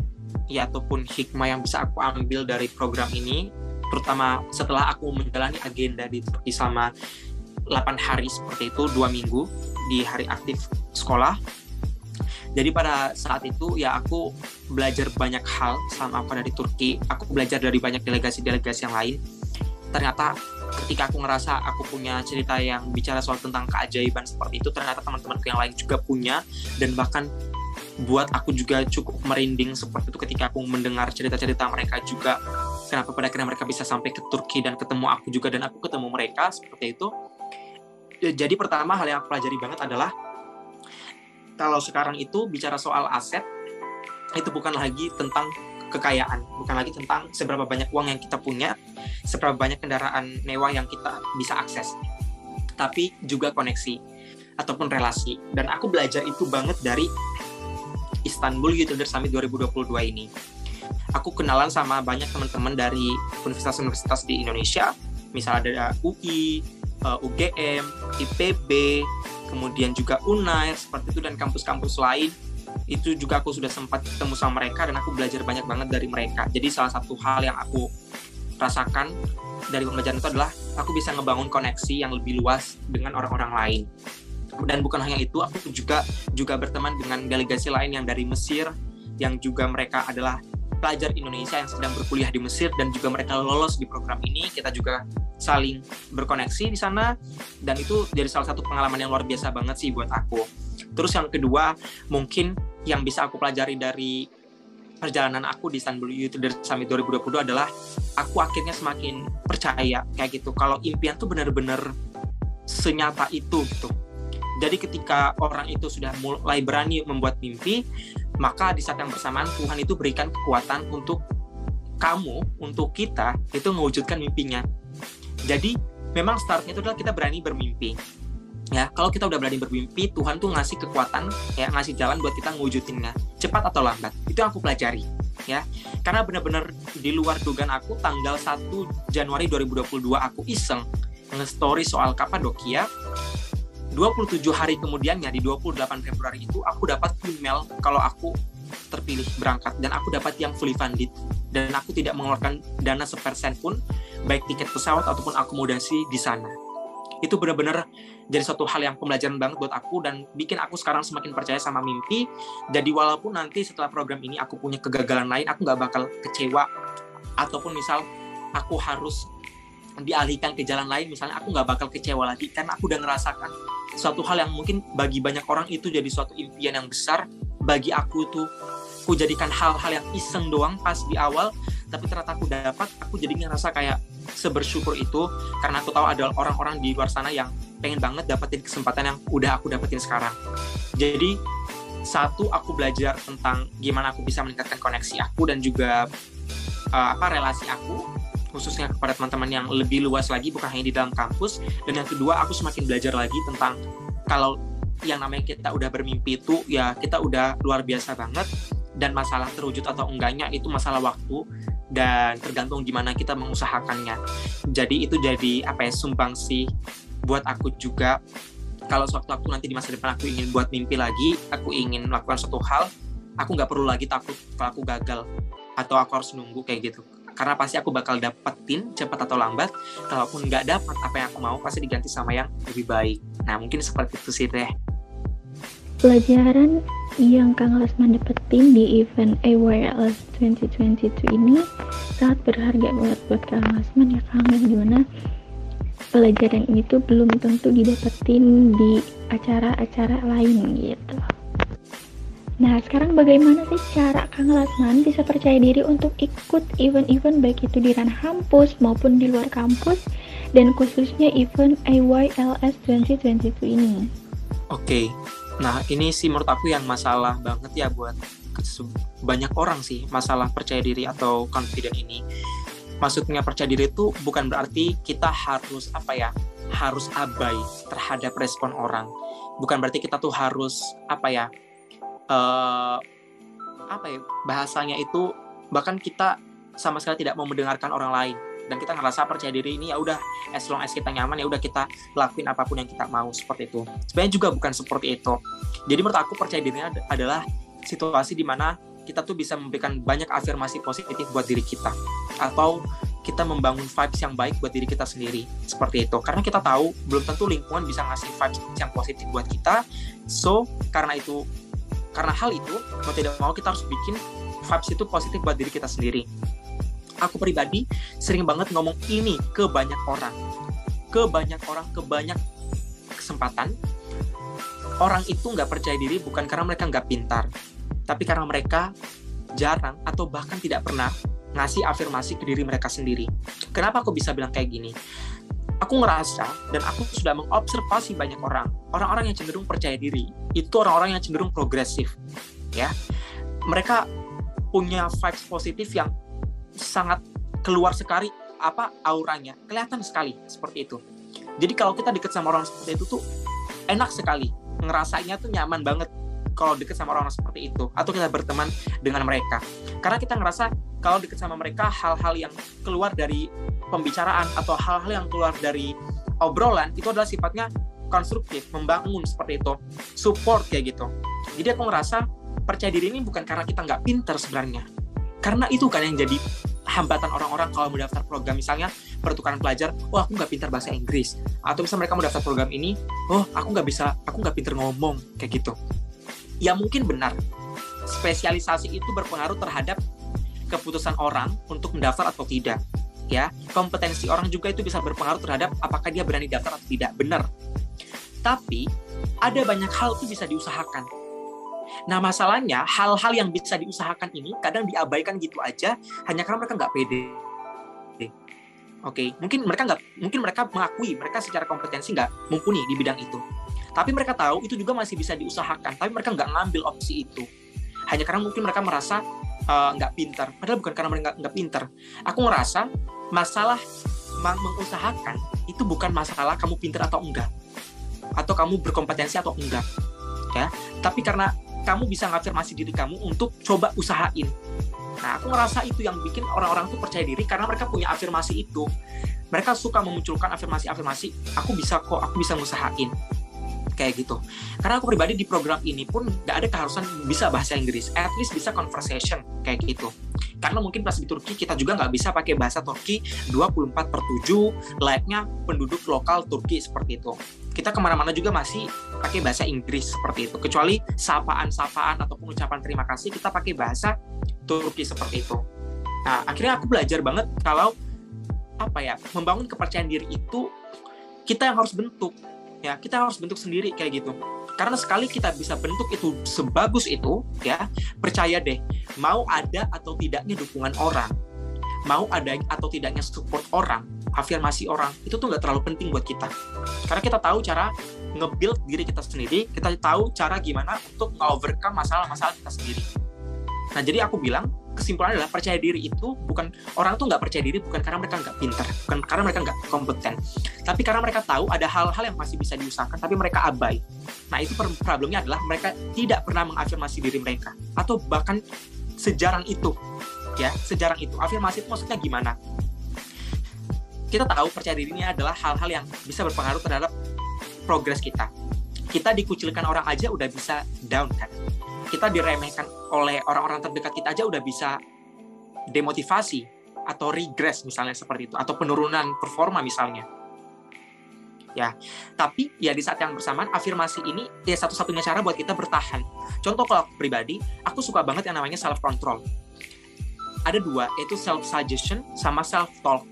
ya ataupun hikmah yang bisa aku ambil dari program ini, terutama setelah aku menjalani agenda di Turki selama 8 hari seperti itu, 2 minggu di hari aktif sekolah. Jadi pada saat itu ya aku belajar banyak hal selama aku ada di Turki. Aku belajar dari banyak delegasi-delegasi yang lain. Ternyata ketika aku ngerasa aku punya cerita yang bicara soal tentang keajaiban seperti itu, ternyata teman-temanku yang lain juga punya, dan bahkan buat aku juga cukup merinding seperti itu ketika aku mendengar cerita-cerita mereka juga. Kenapa pada akhirnya mereka bisa sampai ke Turki dan ketemu aku juga, dan aku ketemu mereka seperti itu. Jadi pertama hal yang aku pelajari banget adalah kalau sekarang itu bicara soal aset, itu bukan lagi tentang kekayaan, bukan lagi tentang seberapa banyak uang yang kita punya, seberapa banyak kendaraan mewah yang kita bisa akses, tapi juga koneksi ataupun relasi. Dan aku belajar itu banget dari Istanbul Youth Leader Summit 2022 ini. Aku kenalan sama banyak teman-teman dari universitas-universitas di Indonesia, misalnya ada UI, UGM, IPB, kemudian juga UNAIR seperti itu, dan kampus-kampus lain. Itu juga aku sudah sempat ketemu sama mereka, dan aku belajar banyak banget dari mereka. Jadi salah satu hal yang aku rasakan dari pembelajaran itu adalah aku bisa ngebangun koneksi yang lebih luas dengan orang-orang lain. Dan bukan hanya itu, aku juga berteman dengan delegasi lain yang dari Mesir, yang juga mereka adalah pelajar Indonesia yang sedang berkuliah di Mesir, dan juga mereka lolos di program ini. Kita juga saling berkoneksi di sana, dan itu jadi salah satu pengalaman yang luar biasa banget sih buat aku. Terus yang kedua, mungkin yang bisa aku pelajari dari perjalanan aku di Istanbul Youth Leader Summit 2022 adalah aku akhirnya semakin percaya kayak gitu, kalau impian tuh benar-benar senyata itu gitu. Jadi ketika orang itu sudah mulai berani membuat mimpi, maka di saat yang bersamaan Tuhan itu berikan kekuatan untuk kamu, untuk kita itu mewujudkan mimpinya. Jadi memang startnya itu adalah kita berani bermimpi. Ya, kalau kita udah berani bermimpi, Tuhan tuh ngasih kekuatan, ya, ngasih jalan buat kita ngewujudinnya, cepat atau lambat. Itu yang aku pelajari, ya. Karena benar-benar di luar dugaan aku, tanggal 1 Januari 2022 aku iseng nge-story soal Kapadokia. 27 hari kemudiannya, di 28 Februari itu, aku dapat email kalau aku terpilih berangkat, dan aku dapat yang fully funded, dan aku tidak mengeluarkan dana sepersen pun, baik tiket pesawat ataupun akomodasi di sana. Itu benar-benar jadi suatu hal yang pembelajaran banget buat aku, dan bikin aku sekarang semakin percaya sama mimpi. Jadi walaupun nanti setelah program ini aku punya kegagalan lain, aku gak bakal kecewa, ataupun misal aku harus dialihkan ke jalan lain, misalnya aku gak bakal kecewa lagi, karena aku udah ngerasakan suatu hal yang mungkin bagi banyak orang itu jadi suatu impian yang besar. Bagi aku itu, aku jadikan hal-hal yang iseng doang pas di awal, tapi ternyata aku dapat, aku jadi ngerasa kayak sebersyukur itu, karena aku tahu ada orang-orang di luar sana yang pengen banget dapetin kesempatan yang udah aku dapetin sekarang. Jadi satu, aku belajar tentang gimana aku bisa meningkatkan koneksi aku dan juga relasi aku, khususnya kepada teman-teman yang lebih luas lagi, bukan hanya di dalam kampus. Dan yang kedua, aku semakin belajar lagi tentang kalau yang namanya kita udah bermimpi itu, ya kita udah luar biasa banget, dan masalah terwujud atau enggaknya itu masalah waktu, dan tergantung gimana kita mengusahakannya. Jadi itu jadi sumbangsi buat aku juga. Kalau sewaktu-waktu nanti di masa depan aku ingin buat mimpi lagi, aku ingin melakukan suatu hal, aku nggak perlu lagi takut kalau aku gagal atau aku harus nunggu kayak gitu, karena pasti aku bakal dapetin cepat atau lambat. Kalaupun nggak dapat apa yang aku mau, pasti diganti sama yang lebih baik. Nah, mungkin seperti itu sih Teh. Pelajaran yang Kang Lesman dapetin di event AYLS 2022 ini sangat berharga banget buat Kang Lesman, ya Kang, yang dimana pelajaran ini tuh belum tentu didapetin di acara-acara lain gitu. Nah, sekarang bagaimana sih cara Kang Lesman bisa percaya diri untuk ikut event-event baik itu di ranah kampus maupun di luar kampus, dan khususnya event AYLS 2022 ini? Oke. Nah, ini sih menurut aku yang masalah banget ya buat banyak orang sih, masalah percaya diri atau confident ini. Maksudnya percaya diri itu bukan berarti kita harus harus abai terhadap respon orang. Bukan berarti kita tuh harus bahasanya itu, bahkan kita sama sekali tidak mau mendengarkan orang lain, dan kita ngerasa percaya diri ini ya udah, as long as kita nyaman ya udah kita lakuin apapun yang kita mau, seperti itu. Sebenarnya juga bukan seperti itu. Jadi menurut aku percaya dirinya adalah situasi di mana kita tuh bisa memberikan banyak afirmasi positif buat diri kita, atau kita membangun vibes yang baik buat diri kita sendiri, seperti itu. Karena kita tahu belum tentu lingkungan bisa ngasih vibes yang positif buat kita. So karena hal itu, mau tidak mau kita harus bikin vibes itu positif buat diri kita sendiri. Aku pribadi sering banget ngomong ini ke banyak orang, ke banyak kesempatan. Orang itu nggak percaya diri bukan karena mereka nggak pintar, tapi karena mereka jarang atau bahkan tidak pernah ngasih afirmasi ke diri mereka sendiri. Kenapa aku bisa bilang kayak gini? Aku ngerasa dan aku sudah mengobservasi banyak orang-orang yang cenderung percaya diri, itu orang-orang yang cenderung progresif, ya. Mereka punya vibes positif yang sangat keluar sekali, auranya kelihatan sekali seperti itu. Jadi kalau kita deket sama orang seperti itu tuh enak sekali, ngerasanya tuh nyaman banget kalau deket sama orang seperti itu, atau kita berteman dengan mereka. Karena kita ngerasa kalau deket sama mereka, hal-hal yang keluar dari pembicaraan atau hal-hal yang keluar dari obrolan itu adalah sifatnya konstruktif, membangun, seperti itu, support kayak gitu. Jadi aku ngerasa percaya diri ini bukan karena kita nggak pintar sebenarnya, karena itu kan yang jadi hambatan orang-orang kalau mau daftar program misalnya pertukaran pelajar, aku nggak pintar bahasa Inggris, atau misalnya mereka mau daftar program ini, aku nggak pintar ngomong, kayak gitu. Ya mungkin benar, spesialisasi itu berpengaruh terhadap keputusan orang untuk mendaftar atau tidak. Ya, kompetensi orang juga itu bisa berpengaruh terhadap apakah dia berani daftar atau tidak. Benar. Tapi ada banyak hal itu bisa diusahakan. Nah, masalahnya hal-hal yang bisa diusahakan ini kadang diabaikan gitu aja hanya karena mereka nggak pede. Oke, mungkin mereka mengakui mereka secara kompetensi nggak mumpuni di bidang itu. Tapi mereka tahu itu juga masih bisa diusahakan, tapi mereka nggak ngambil opsi itu. Hanya karena mungkin mereka merasa nggak pintar. Padahal bukan karena mereka nggak pintar. Aku ngerasa masalah mengusahakan itu bukan masalah kamu pintar atau enggak, atau kamu berkompetensi atau enggak, ya. Tapi karena kamu bisa ngafirmasi diri kamu untuk coba usahain. Nah, aku ngerasa itu yang bikin orang-orang tuh percaya diri karena mereka punya afirmasi itu. Mereka suka memunculkan afirmasi, aku bisa kok, aku bisa ngusahain. Kayak gitu. Karena aku pribadi di program ini pun gak ada keharusan bisa bahasa Inggris, at least bisa conversation, kayak gitu. Karena mungkin pas di Turki kita juga gak bisa pakai bahasa Turki 24/7 layaknya penduduk lokal Turki seperti itu. Kita kemana-mana juga masih pakai bahasa Inggris seperti itu, kecuali sapaan-sapaan ataupun ucapan terima kasih kita pakai bahasa Turki seperti itu. Nah, akhirnya aku belajar banget kalau membangun kepercayaan diri itu kita yang harus bentuk. Ya, kita harus bentuk sendiri kayak gitu. Karena sekali kita bisa bentuk itu sebagus itu, ya, percaya deh, mau ada atau tidaknya dukungan orang, mau ada atau tidaknya support orang, afirmasi orang, itu tuh nggak terlalu penting buat kita. Karena kita tahu cara nge-build diri kita sendiri, kita tahu cara gimana untuk nge-overcome masalah-masalah kita sendiri. Nah, jadi aku bilang, kesimpulannya adalah percaya diri itu bukan, orang tuh nggak percaya diri bukan karena mereka nggak pintar, bukan karena mereka nggak kompeten, tapi karena mereka tahu ada hal-hal yang masih bisa diusahakan tapi mereka abai. Nah, itu problemnya adalah mereka tidak pernah mengafirmasi diri mereka, atau bahkan sejarang itu, ya, sejarang itu. Afirmasi itu maksudnya gimana? Kita tahu percaya dirinya adalah hal-hal yang bisa berpengaruh terhadap progres kita. Kita dikucilkan orang aja udah bisa down kan? Kita diremehkan oleh orang-orang terdekat kita aja udah bisa demotivasi atau regress misalnya seperti itu, atau penurunan performa misalnya. Ya, tapi ya di saat yang bersamaan afirmasi ini ya satu-satunya cara buat kita bertahan. Contoh kalau aku pribadi, aku suka banget yang namanya self control. Ada dua, yaitu self suggestion sama self talk.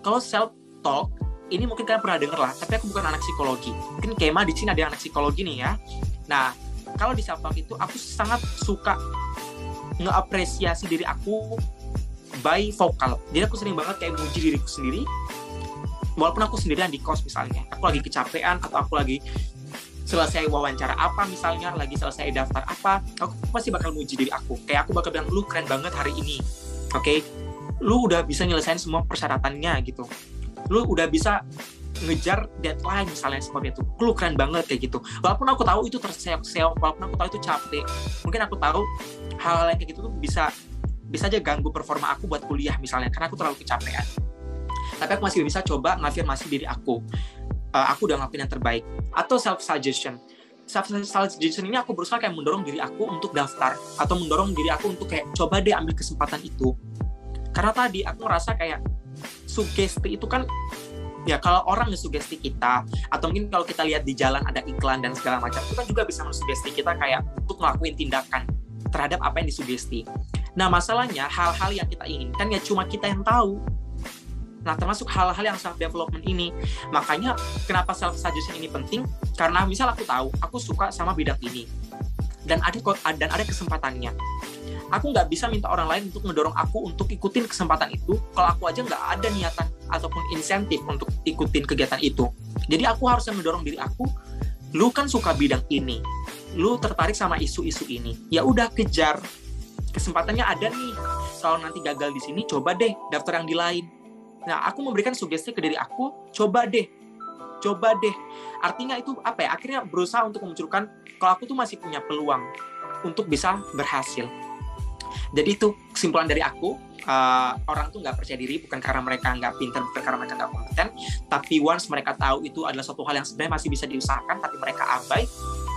Kalau self talk ini mungkin kalian pernah denger lah, tapi aku bukan anak psikologi. Mungkin Kema di sini ada yang anak psikologi nih ya. Nah, kalau di self talk itu aku sangat suka ngeapresiasi diri aku by vokal. Jadi aku sering banget kayak muji diriku sendiri. Walaupun aku sendirian di kos misalnya, aku lagi kecapean atau aku lagi selesai wawancara apa misalnya, lagi selesai daftar apa, aku pasti bakal muji diri aku. Kayak aku bakal bilang, lu keren banget hari ini. Oke? Lu udah bisa nyelesain semua persyaratannya gitu. Lu udah bisa ngejar deadline misalnya seperti itu, lu keren banget kayak gitu. Walaupun aku tahu itu terseok-seok, walaupun aku tahu itu capek, mungkin aku tahu hal-hal yang kayak gitu tuh bisa aja ganggu performa aku buat kuliah misalnya, karena aku terlalu kecapean. Tapi aku masih bisa coba ngafirmasi diri aku udah ngelakuin yang terbaik. Atau self-suggestion ini aku berusaha kayak mendorong diri aku untuk daftar, atau mendorong diri aku untuk kayak coba deh ambil kesempatan itu. Karena tadi aku ngerasa kayak sugesti itu kan, ya kalau orang ngesugesti kita, atau mungkin kalau kita lihat di jalan ada iklan dan segala macam, itu kan juga bisa mensugesti kita kayak untuk ngelakuin tindakan terhadap apa yang disugesti. Nah, masalahnya hal-hal yang kita inginkan ya cuma kita yang tahu. Nah, termasuk hal-hal yang self development ini. Makanya kenapa self suggestion ini penting? Karena misal aku tahu aku suka sama bidang ini dan ada kesempatannya. Aku nggak bisa minta orang lain untuk ngedorong aku untuk ikutin kesempatan itu kalau aku aja nggak ada niatan ataupun insentif untuk ikutin kegiatan itu. Jadi aku harus mendorong diri aku, lu kan suka bidang ini, lu tertarik sama isu-isu ini, ya udah kejar, kesempatannya ada nih. Kalau nanti gagal di sini, coba deh daftar yang di lain. Nah, aku memberikan sugesti ke diri aku, coba deh. Artinya itu apa ya? Akhirnya berusaha untuk memunculkan kalau aku tuh masih punya peluang untuk bisa berhasil. Jadi itu kesimpulan dari aku. Orang tuh nggak percaya diri bukan karena mereka nggak pintar, bukan karena mereka nggak kompeten, tapi once mereka tahu itu adalah suatu hal yang sebenarnya masih bisa diusahakan, tapi mereka abai,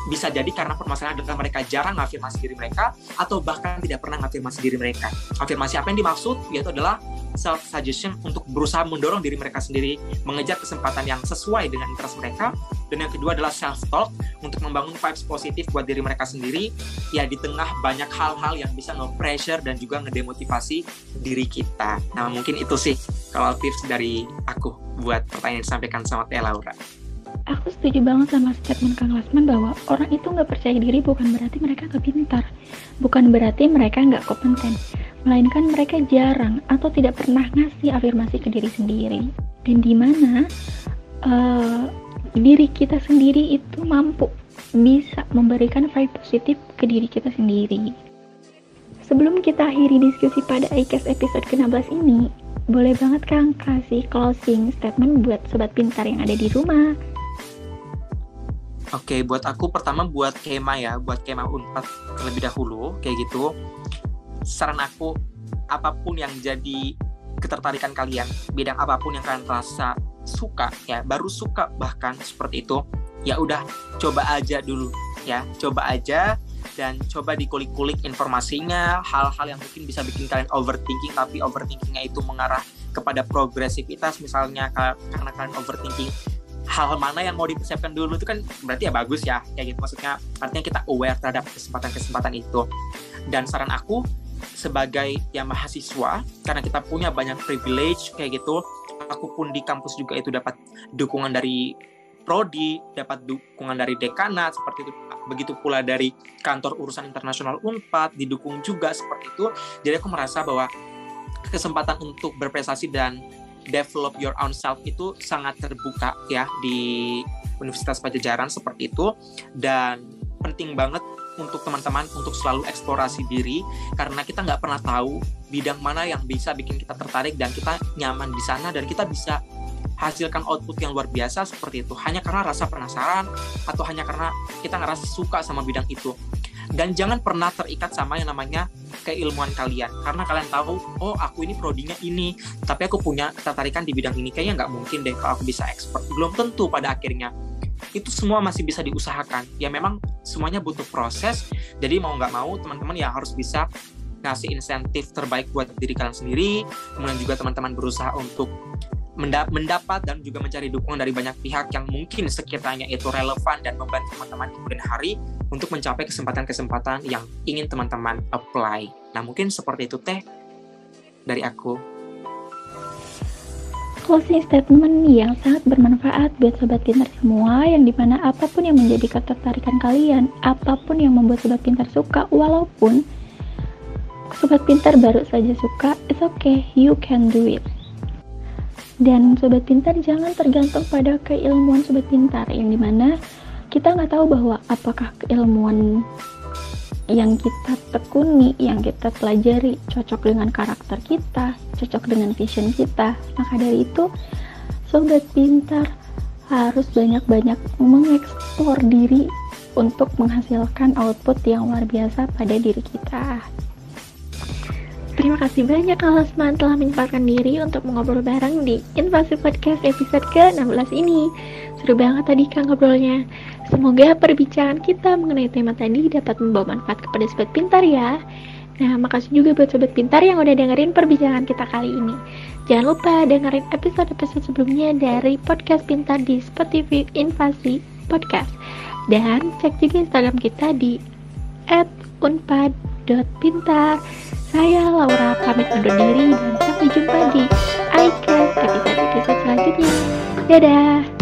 bisa jadi karena permasalahan adalah mereka jarang ngafirmasi diri mereka atau bahkan tidak pernah ngafirmasi diri mereka. Afirmasi apa yang dimaksud? Yaitu adalah self-suggestion untuk berusaha mendorong diri mereka sendiri, mengejar kesempatan yang sesuai dengan interest mereka. Dan yang kedua adalah self-talk untuk membangun vibes positif buat diri mereka sendiri, ya di tengah banyak hal-hal yang bisa nge-pressure dan juga ngedemotivasi diri kita. Nah mungkin itu sih kalau tips dari aku buat pertanyaan yang disampaikan sama Teh Laura. Aku setuju banget sama statement Kang Lasman bahwa orang itu nggak percaya diri bukan berarti mereka nggak pintar, bukan berarti mereka nggak kompeten, melainkan mereka jarang atau tidak pernah ngasih afirmasi ke diri sendiri. Dan di mana diri kita sendiri itu mampu bisa memberikan vibe positif ke diri kita sendiri. Sebelum kita akhiri diskusi pada iCast episode ke-16 ini, boleh banget Kang kasih closing statement buat sobat pintar yang ada di rumah. Oke, buat aku pertama buat Kema Unpad terlebih dahulu, kayak gitu. Saran aku, apapun yang jadi ketertarikan kalian, bidang apapun yang kalian rasa suka, ya baru suka bahkan seperti itu, ya udah coba aja dulu, ya coba aja dan coba dikulik-kulik informasinya, hal-hal yang mungkin bisa bikin kalian overthinking, tapi overthinkingnya itu mengarah kepada progresivitas, misalnya karena kalian overthinking hal mana yang mau dipersiapkan dulu, itu kan berarti ya bagus ya, kayak gitu. Maksudnya artinya kita aware terhadap kesempatan-kesempatan itu. Dan saran aku sebagai yang mahasiswa, karena kita punya banyak privilege kayak gitu, aku pun di kampus juga itu dapat dukungan dari prodi, dapat dukungan dari dekanat seperti itu, begitu pula dari kantor urusan internasional Unpad didukung juga seperti itu. Jadi aku merasa bahwa kesempatan untuk berprestasi dan develop your own self itu sangat terbuka ya di Universitas Padjadjaran seperti itu. Dan penting banget untuk teman-teman untuk selalu eksplorasi diri, karena kita nggak pernah tahu bidang mana yang bisa bikin kita tertarik dan kita nyaman di sana dan kita bisa hasilkan output yang luar biasa seperti itu, hanya karena rasa penasaran atau hanya karena kita ngerasa suka sama bidang itu. Dan jangan pernah terikat sama yang namanya keilmuan kalian, karena kalian tahu, oh aku ini prodinya ini, tapi aku punya ketertarikan di bidang ini, kayaknya nggak mungkin deh kalau aku bisa expert. Belum tentu pada akhirnya. Itu semua masih bisa diusahakan. Ya memang semuanya butuh proses, jadi mau nggak mau teman-teman ya harus bisa ngasih insentif terbaik buat diri kalian sendiri, kemudian juga teman-teman berusaha untuk mendapat dan juga mencari dukungan dari banyak pihak yang mungkin sekiranya itu relevan dan membantu teman-teman di kemudian hari untuk mencapai kesempatan-kesempatan yang ingin teman-teman apply. Nah mungkin seperti itu Teh dari aku. Closing statement yang sangat bermanfaat buat sobat pintar semua, yang dimana apapun yang menjadi ketertarikan kalian, apapun yang membuat sobat pintar suka, walaupun sobat pintar baru saja suka, it's okay, you can do it. Dan sobat pintar jangan tergantung pada keilmuan sobat pintar, yang dimana kita nggak tahu bahwa apakah keilmuan yang kita tekuni, yang kita pelajari cocok dengan karakter kita, cocok dengan vision kita. Maka dari itu sobat pintar harus banyak-banyak mengeksplor diri untuk menghasilkan output yang luar biasa pada diri kita. Terima kasih banyak Kang Lasman telah menyempatkan diri untuk mengobrol bareng di Invasi Podcast episode ke-16 ini. Seru banget tadi Kang ngobrolnya. Semoga perbincangan kita mengenai tema tadi dapat membawa manfaat kepada sobat pintar ya. Nah, makasih juga buat sobat pintar yang udah dengerin perbincangan kita kali ini. Jangan lupa dengerin episode-episode sebelumnya dari Podcast Pintar di Spotify Invasi Podcast. Dan cek juga Instagram kita di @unpad.pintar. Saya Laura pamit undur diri dan sampai jumpa di iCast episode selanjutnya. Dadah!